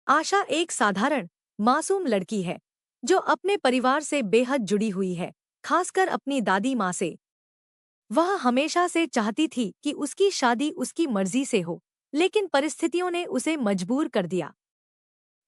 आशा एक साधारण, मासूम लड़की है जो अपने परिवार से बेहद जुड़ी हुई है, खासकर अपनी दादी माँ से। वह हमेशा से चाहती थी कि उसकी शादी उसकी मर्जी से हो, लेकिन परिस्थितियों ने उसे मजबूर कर दिया।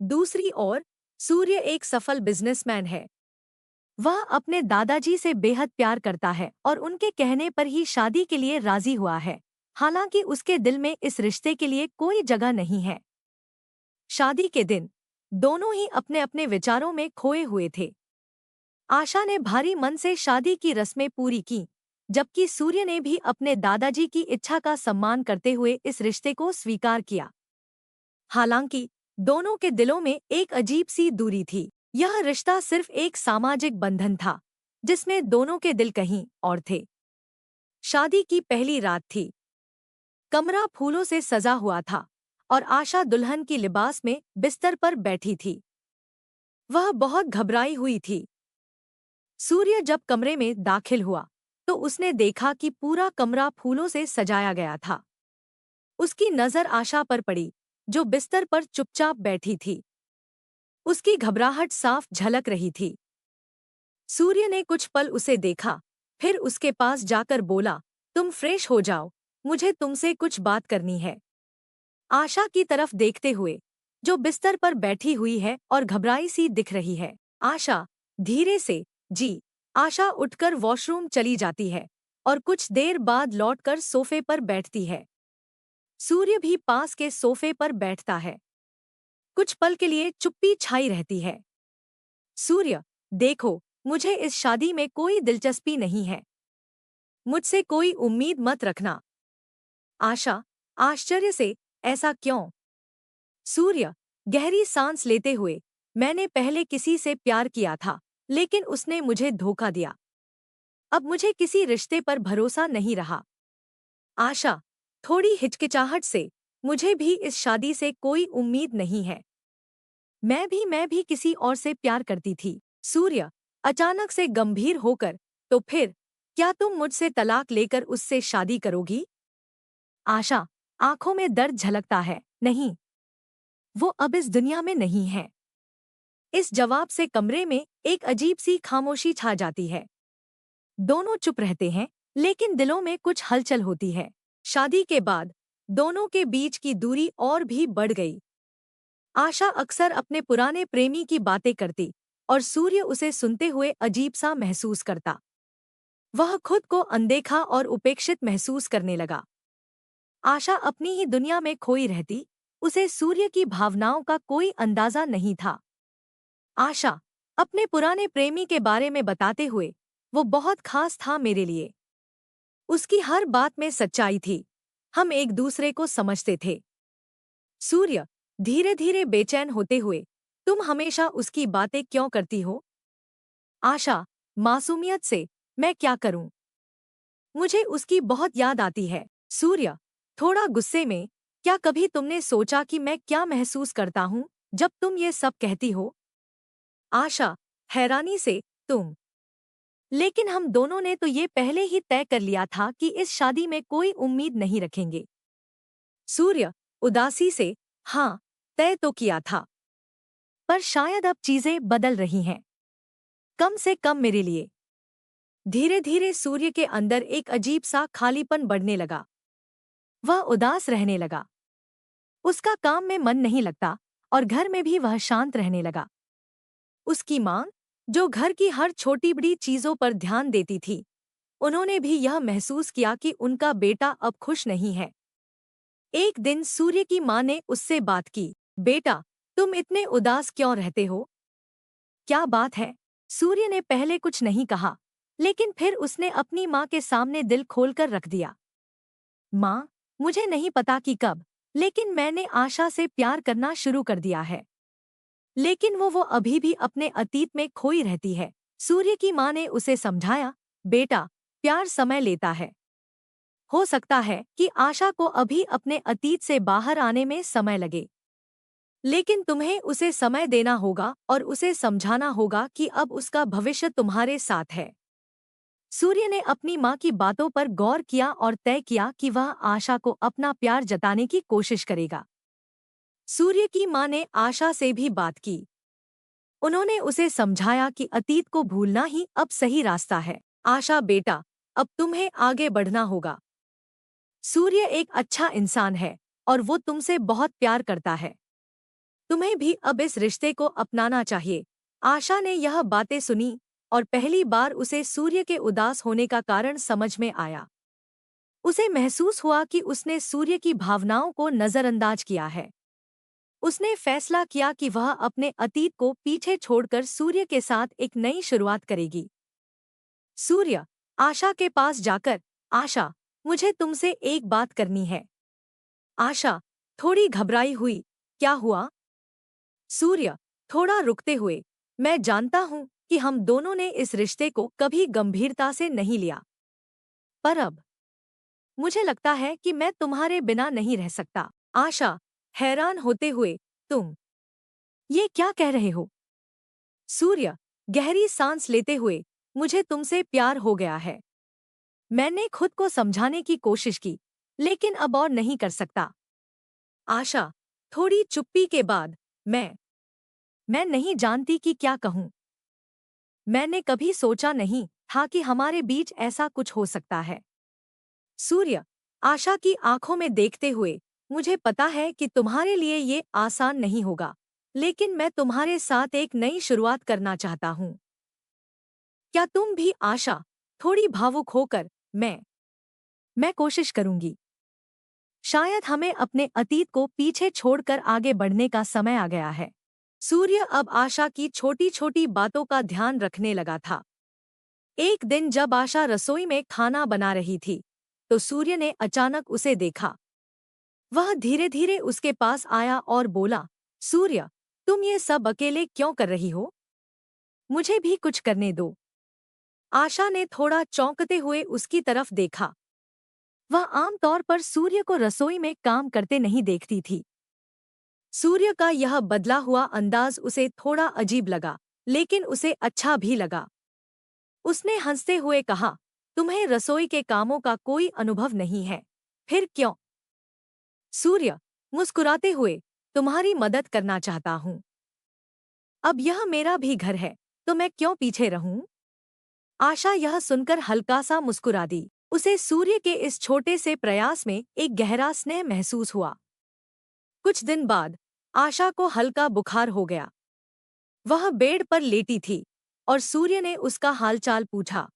दूसरी ओर, सूर्य एक सफल बिजनेसमैन है। वह अपने दादाजी से बेहद प्यार करता है और उनके कहने पर ही शादी के लिए राजी हुआ है। हालांकि उसके दिल में इस रिश्ते के लिए कोई जगह नहीं है। शादी के दिन दोनों ही अपने अपने विचारों में खोए हुए थे। आशा ने भारी मन से शादी की रस्में पूरी की, जबकि सूर्य ने भी अपने दादाजी की इच्छा का सम्मान करते हुए इस रिश्ते को स्वीकार किया। हालांकि दोनों के दिलों में एक अजीब सी दूरी थी। यह रिश्ता सिर्फ एक सामाजिक बंधन था, जिसमें दोनों के दिल कहीं और थे। शादी की पहली रात थी। कमरा फूलों से सजा हुआ था और आशा दुल्हन की लिबास में बिस्तर पर बैठी थी। वह बहुत घबराई हुई थी। सूर्य जब कमरे में दाखिल हुआ तो उसने देखा कि पूरा कमरा फूलों से सजाया गया था। उसकी नजर आशा पर पड़ी, जो बिस्तर पर चुपचाप बैठी थी। उसकी घबराहट साफ झलक रही थी। सूर्य ने कुछ पल उसे देखा, फिर उसके पास जाकर बोला, तुम फ्रेश हो जाओ, मुझे तुमसे कुछ बात करनी है। आशा की तरफ देखते हुए, जो बिस्तर पर बैठी हुई है और घबराई सी दिख रही है। आशा धीरे से, जी। आशा उठकर वॉशरूम चली जाती है और कुछ देर बाद लौटकर सोफे पर बैठती है। सूर्य भी पास के सोफे पर बैठता है। कुछ पल के लिए चुप्पी छाई रहती है। सूर्य, देखो, मुझे इस शादी में कोई दिलचस्पी नहीं है। मुझसे कोई उम्मीद मत रखना। आशा आश्चर्य से, ऐसा क्यों? सूर्य गहरी सांस लेते हुए, मैंने पहले किसी से प्यार किया था, लेकिन उसने मुझे धोखा दिया। अब मुझे किसी रिश्ते पर भरोसा नहीं रहा। आशा थोड़ी हिचकिचाहट से, मुझे भी इस शादी से कोई उम्मीद नहीं है। मैं भी किसी और से प्यार करती थी। सूर्य अचानक से गंभीर होकर, तो फिर क्या तुम मुझसे तलाक लेकर उससे शादी करोगी? आशा आंखों में दर्द झलकता है, नहीं, वो अब इस दुनिया में नहीं है। इस जवाब से कमरे में एक अजीब सी खामोशी छा जाती है। दोनों चुप रहते हैं, लेकिन दिलों में कुछ हलचल होती है। शादी के बाद दोनों के बीच की दूरी और भी बढ़ गई। आशा अक्सर अपने पुराने प्रेमी की बातें करती और सूर्य उसे सुनते हुए अजीब सा महसूस करता। वह खुद को अनदेखा और उपेक्षित महसूस करने लगा। आशा अपनी ही दुनिया में खोई रहती, उसे सूर्य की भावनाओं का कोई अंदाजा नहीं था। आशा अपने पुराने प्रेमी के बारे में बताते हुए, वो बहुत खास था मेरे लिए। उसकी हर बात में सच्चाई थी। हम एक दूसरे को समझते थे। सूर्य धीरे धीरे बेचैन होते हुए, तुम हमेशा उसकी बातें क्यों करती हो? आशा मासूमियत से, मैं क्या करूं? मुझे उसकी बहुत याद आती है। सूर्य थोड़ा गुस्से में, क्या कभी तुमने सोचा कि मैं क्या महसूस करता हूं जब तुम ये सब कहती हो? आशा हैरानी से, तुम? लेकिन हम दोनों ने तो ये पहले ही तय कर लिया था कि इस शादी में कोई उम्मीद नहीं रखेंगे। सूर्य उदासी से, हाँ, तय तो किया था, पर शायद अब चीजें बदल रही हैं, कम से कम मेरे लिए। धीरे धीरे सूर्य के अंदर एक अजीब सा खालीपन बढ़ने लगा। वह उदास रहने लगा। उसका काम में मन नहीं लगता और घर में भी वह शांत रहने लगा। उसकी मां, जो घर की हर छोटी बड़ी चीजों पर ध्यान देती थी, उन्होंने भी यह महसूस किया कि उनका बेटा अब खुश नहीं है। एक दिन सूर्य की मां ने उससे बात की, बेटा, तुम इतने उदास क्यों रहते हो? क्या बात है? सूर्य ने पहले कुछ नहीं कहा, लेकिन फिर उसने अपनी मां के सामने दिल खोलकर रख दिया। मां, मुझे नहीं पता कि कब, लेकिन मैंने आशा से प्यार करना शुरू कर दिया है। लेकिन वो अभी भी अपने अतीत में खोई रहती है। सूर्य की मां ने उसे समझाया, बेटा, प्यार समय लेता है। हो सकता है कि आशा को अभी अपने अतीत से बाहर आने में समय लगे, लेकिन तुम्हें उसे समय देना होगा और उसे समझाना होगा कि अब उसका भविष्य तुम्हारे साथ है। सूर्य ने अपनी मां की बातों पर गौर किया और तय किया कि वह आशा को अपना प्यार जताने की कोशिश करेगा। सूर्य की माँ ने आशा से भी बात की। उन्होंने उसे समझाया कि अतीत को भूलना ही अब सही रास्ता है। आशा बेटा, अब तुम्हें आगे बढ़ना होगा। सूर्य एक अच्छा इंसान है और वो तुमसे बहुत प्यार करता है। तुम्हें भी अब इस रिश्ते को अपनाना चाहिए। आशा ने यह बातें सुनी और पहली बार उसे सूर्य के उदास होने का कारण समझ में आया। उसे महसूस हुआ कि उसने सूर्य की भावनाओं को नजरअंदाज किया है। उसने फैसला किया कि वह अपने अतीत को पीछे छोड़कर सूर्य के साथ एक नई शुरुआत करेगी। सूर्य आशा के पास जाकर, आशा, मुझे तुमसे एक बात करनी है। आशा थोड़ी घबराई हुई, क्या हुआ? सूर्य थोड़ा रुकते हुए, मैं जानता हूं कि हम दोनों ने इस रिश्ते को कभी गंभीरता से नहीं लिया, पर अब मुझे लगता है कि मैं तुम्हारे बिना नहीं रह सकता। आशा हैरान होते हुए, तुम ये क्या कह रहे हो? सूर्य गहरी सांस लेते हुए, मुझे तुमसे प्यार हो गया है। मैंने खुद को समझाने की कोशिश की, लेकिन अब और नहीं कर सकता। आशा थोड़ी चुप्पी के बाद, मैं नहीं जानती कि क्या कहूँ। मैंने कभी सोचा नहीं था कि हमारे बीच ऐसा कुछ हो सकता है। सूर्य आशा की आंखों में देखते हुए, मुझे पता है कि तुम्हारे लिए ये आसान नहीं होगा, लेकिन मैं तुम्हारे साथ एक नई शुरुआत करना चाहता हूँ। क्या तुम भी? आशा थोड़ी भावुक होकर, मैं कोशिश करूंगी। शायद हमें अपने अतीत को पीछे छोड़कर आगे बढ़ने का समय आ गया है। सूर्य अब आशा की छोटी छोटी बातों का ध्यान रखने लगा था। एक दिन जब आशा रसोई में खाना बना रही थी, तो सूर्य ने अचानक उसे देखा। वह धीरे धीरे उसके पास आया और बोला, सूर्य, तुम ये सब अकेले क्यों कर रही हो? मुझे भी कुछ करने दो। आशा ने थोड़ा चौंकते हुए उसकी तरफ देखा। वह आमतौर पर सूर्य को रसोई में काम करते नहीं देखती थी। सूर्य का यह बदला हुआ अंदाज उसे थोड़ा अजीब लगा, लेकिन उसे अच्छा भी लगा। उसने हंसते हुए कहा, तुम्हें रसोई के कामों का कोई अनुभव नहीं है, फिर क्यों? सूर्य मुस्कुराते हुए, तुम्हारी मदद करना चाहता हूँ। अब यह मेरा भी घर है, तो मैं क्यों पीछे रहूं? आशा यह सुनकर हल्का सा मुस्कुरा दी। उसे सूर्य के इस छोटे से प्रयास में एक गहरा स्नेह महसूस हुआ। कुछ दिन बाद आशा को हल्का बुखार हो गया। वह बेड पर लेटी थी और सूर्य ने उसका हालचाल पूछा।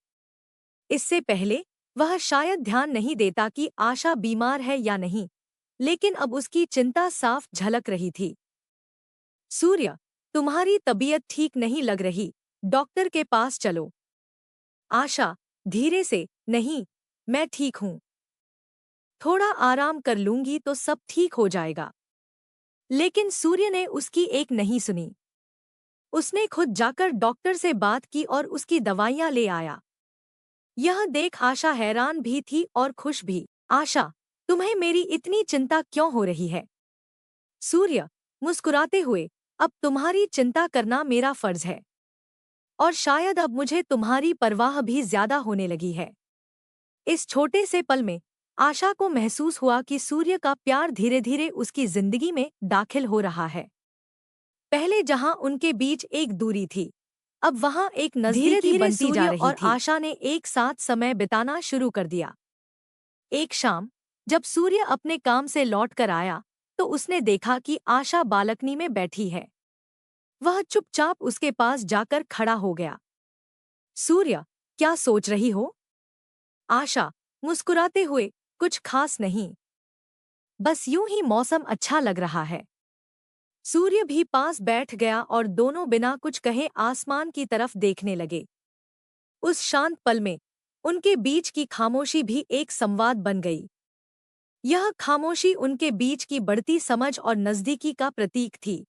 इससे पहले वह शायद ध्यान नहीं देता कि आशा बीमार है या नहीं, लेकिन अब उसकी चिंता साफ झलक रही थी। सूर्य, तुम्हारी तबीयत ठीक नहीं लग रही, डॉक्टर के पास चलो। आशा धीरे से, नहीं, मैं ठीक हूँ। थोड़ा आराम कर लूंगी तो सब ठीक हो जाएगा। लेकिन सूर्य ने उसकी एक नहीं सुनी। उसने खुद जाकर डॉक्टर से बात की और उसकी दवाइयां ले आया। यह देख आशा हैरान भी थी और खुश भी। आशा, तुम्हें मेरी इतनी चिंता क्यों हो रही है? सूर्य मुस्कुराते हुए, अब तुम्हारी चिंता करना मेरा फर्ज है। और शायद अब मुझे तुम्हारी परवाह भी ज्यादा होने लगी है। इस छोटे से पल में आशा को महसूस हुआ कि सूर्य का प्यार धीरे धीरे उसकी जिंदगी में दाखिल हो रहा है। पहले जहां उनके बीच एक दूरी थी, अब वहां एक नजदीकी बनती जा रही थी। और आशा ने एक साथ समय बिताना शुरू कर दिया। एक शाम जब सूर्य अपने काम से लौट कर आया, तो उसने देखा कि आशा बालकनी में बैठी है। वह चुपचाप उसके पास जाकर खड़ा हो गया। सूर्य, क्या सोच रही हो? आशा मुस्कुराते हुए, कुछ खास नहीं, बस यूं ही मौसम अच्छा लग रहा है। सूर्य भी पास बैठ गया और दोनों बिना कुछ कहे आसमान की तरफ देखने लगे। उस शांत पल में उनके बीच की खामोशी भी एक संवाद बन गई। यह खामोशी उनके बीच की बढ़ती समझ और नजदीकी का प्रतीक थी।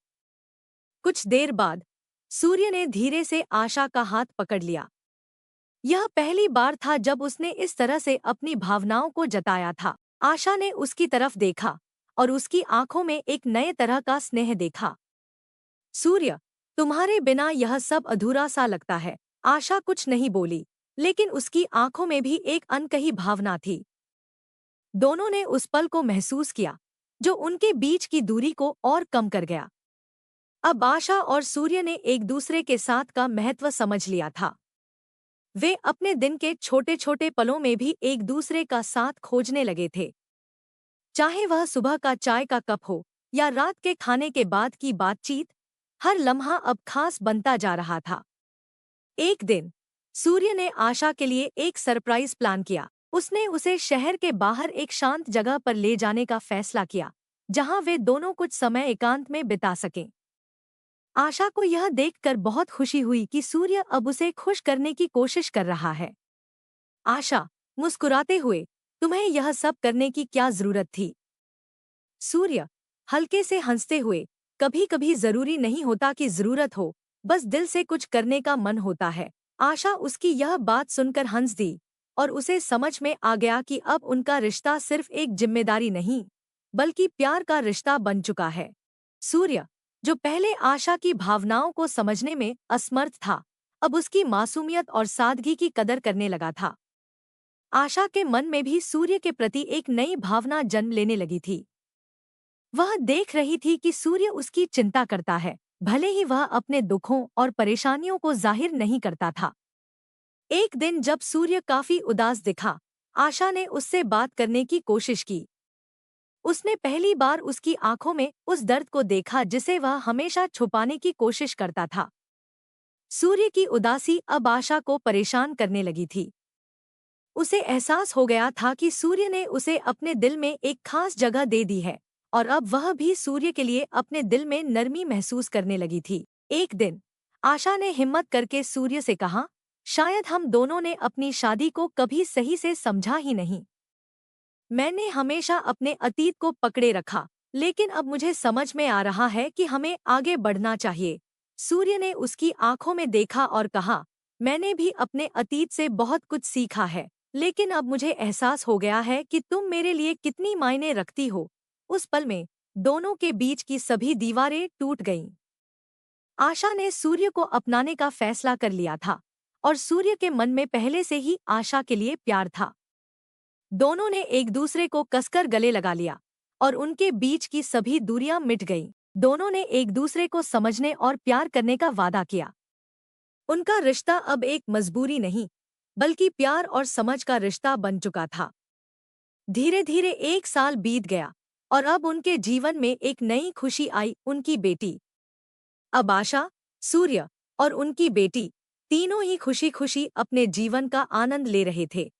कुछ देर बाद सूर्य ने धीरे से आशा का हाथ पकड़ लिया। यह पहली बार था जब उसने इस तरह से अपनी भावनाओं को जताया था। आशा ने उसकी तरफ देखा और उसकी आंखों में एक नए तरह का स्नेह देखा। सूर्य, तुम्हारे बिना यह सब अधूरा सा लगता है। आशा कुछ नहीं बोली, लेकिन उसकी आंखों में भी एक अनकही भावना थी। दोनों ने उस पल को महसूस किया जो उनके बीच की दूरी को और कम कर गया। अब आशा और सूर्य ने एक दूसरे के साथ का महत्व समझ लिया था। वे अपने दिन के छोटे छोटे पलों में भी एक दूसरे का साथ खोजने लगे थे, चाहे वह सुबह का चाय का कप हो या रात के खाने के बाद की बातचीत। हर लम्हा अब खास बनता जा रहा था। एक दिन सूर्य ने आशा के लिए एक सरप्राइज प्लान किया। उसने उसे शहर के बाहर एक शांत जगह पर ले जाने का फैसला किया, जहां वे दोनों कुछ समय एकांत में बिता सकें। आशा को यह देखकर बहुत खुशी हुई कि सूर्य अब उसे खुश करने की कोशिश कर रहा है। आशा, मुस्कुराते हुए, तुम्हें यह सब करने की क्या जरूरत थी? सूर्य, हल्के से हंसते हुए, कभी कभी जरूरी नहीं होता कि जरूरत हो, बस दिल से कुछ करने का मन होता है। आशा उसकी यह बात सुनकर हंस दी और उसे समझ में आ गया कि अब उनका रिश्ता सिर्फ एक जिम्मेदारी नहीं, बल्कि प्यार का रिश्ता बन चुका है। सूर्य, जो पहले आशा की भावनाओं को समझने में असमर्थ था, अब उसकी मासूमियत और सादगी की कदर करने लगा था। आशा के मन में भी सूर्य के प्रति एक नई भावना जन्म लेने लगी थी। वह देख रही थी कि सूर्य उसकी चिंता करता है, भले ही वह अपने दुखों और परेशानियों को जाहिर नहीं करता था। एक दिन जब सूर्य काफी उदास दिखा, आशा ने उससे बात करने की कोशिश की। उसने पहली बार उसकी आंखों में उस दर्द को देखा जिसे वह हमेशा छुपाने की कोशिश करता था। सूर्य की उदासी अब आशा को परेशान करने लगी थी। उसे एहसास हो गया था कि सूर्य ने उसे अपने दिल में एक खास जगह दे दी है और अब वह भी सूर्य के लिए अपने दिल में नरमी महसूस करने लगी थी। एक दिन आशा ने हिम्मत करके सूर्य से कहा, शायद हम दोनों ने अपनी शादी को कभी सही से समझा ही नहीं। मैंने हमेशा अपने अतीत को पकड़े रखा, लेकिन अब मुझे समझ में आ रहा है कि हमें आगे बढ़ना चाहिए। सूर्य ने उसकी आंखों में देखा और कहा, मैंने भी अपने अतीत से बहुत कुछ सीखा है, लेकिन अब मुझे एहसास हो गया है कि तुम मेरे लिए कितनी मायने रखती हो। उस पल में दोनों के बीच की सभी दीवारें टूट गईं। आशा ने सूर्य को अपनाने का फैसला कर लिया था और सूर्य के मन में पहले से ही आशा के लिए प्यार था। दोनों ने एक दूसरे को कसकर गले लगा लिया और उनके बीच की सभी दूरियां मिट गईं। दोनों ने एक दूसरे को समझने और प्यार करने का वादा किया। उनका रिश्ता अब एक मजबूरी नहीं, बल्कि प्यार और समझ का रिश्ता बन चुका था। धीरे धीरे एक साल बीत गया और अब उनके जीवन में एक नई खुशी आई, उनकी बेटी। अब आशा, सूर्य और उनकी बेटी तीनों ही खुशी खुशी अपने जीवन का आनंद ले रहे थे।